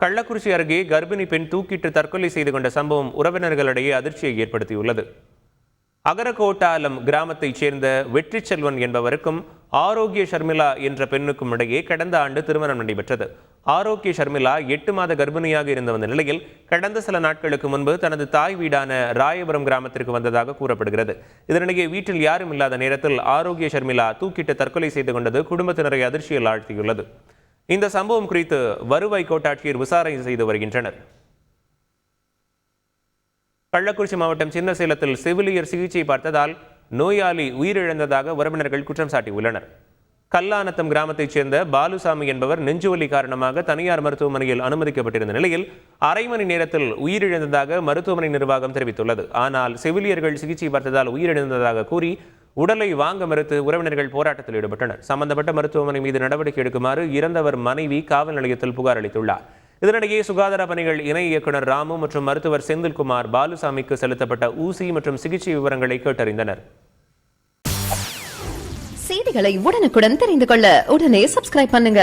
கள்ளக்குறிச்சி அருகே கர்ப்பிணி பெண் தூக்கிட்டு தற்கொலை செய்து கொண்ட சம்பவம் உறவினர்களிடையே அதிர்ச்சியை ஏற்படுத்தியுள்ளது. அகரகோட்டாலம் கிராமத்தைச் சேர்ந்த வெற்றி செல்வன் என்பவருக்கும் ஆரோக்கிய ஷர்மிளா என்ற பெண்ணுக்கும் இடையே கடந்த ஆண்டு திருமணம் நடைபெற்றது. ஆரோக்கிய ஷர்மிளா 8 மாத கர்ப்பிணியாக இருந்த வந்த நிலையில் கடந்த சில நாட்களுக்கு முன்பு தனது தாய் வீடான ராயபுரம் கிராமத்திற்கு வந்ததாக கூறப்படுகிறது. இதனிடையே வீட்டில் யாரும் இல்லாத நேரத்தில் ஆரோக்கிய ஷர்மிளா தூக்கிட்டு தற்கொலை செய்து கொண்டது குடும்பத்தினரை அதிர்ச்சியில் ஆழ்த்தியுள்ளது. இந்த சம்பவம் குறித்து வருவாய் கோட்டாட்சியர் விசாரணை செய்து வருகின்றனர். கள்ளக்குறிச்சி மாவட்டம் சின்னசேலத்தில் செவிலியர் சிகிச்சை பார்த்ததால் நோயாளி உயிரிழந்ததாக உறவினர்கள் குற்றம் சாட்டியுள்ளனர். கல்லானத்தம் கிராமத்தைச் சேர்ந்த பாலுசாமி என்பவர் நெஞ்சுவலி காரணமாக தனியார் மருத்துவமனையில் அனுமதிக்கப்பட்டிருந்த நிலையில் அரை மணி நேரத்தில் உயிரிழந்ததாக மருத்துவமனை நிர்வாகம் தெரிவித்துள்ளது. ஆனால் செவிலியர்கள் சிகிச்சை பார்த்ததால் உயிரிழந்ததாக கூறி உடலை வாங்க மறுத்து உறவினர்கள் போராட்டத்தில் ஈடுபட்டனர். சம்பந்தப்பட்ட மருத்துவமனை மீது நடவடிக்கை எடுக்குமாறு இறந்தவர் மனைவி காவல் நிலையத்தில் புகார் அளித்துள்ளார். இதனிடையே சுகாதார பணிகள் இணை இயக்குநர் ராமு மற்றும் மருத்துவர் செந்தில்குமார் பாலுசாமிக்கு செலுத்தப்பட்ட ஊசி மற்றும் சிகிச்சை விவரங்களை கேட்டறிந்தனர். செய்திகளை உடனுக்குடன் தெரிந்து கொள்ள உடனே சப்ஸ்கிரைப் பண்ணுங்க.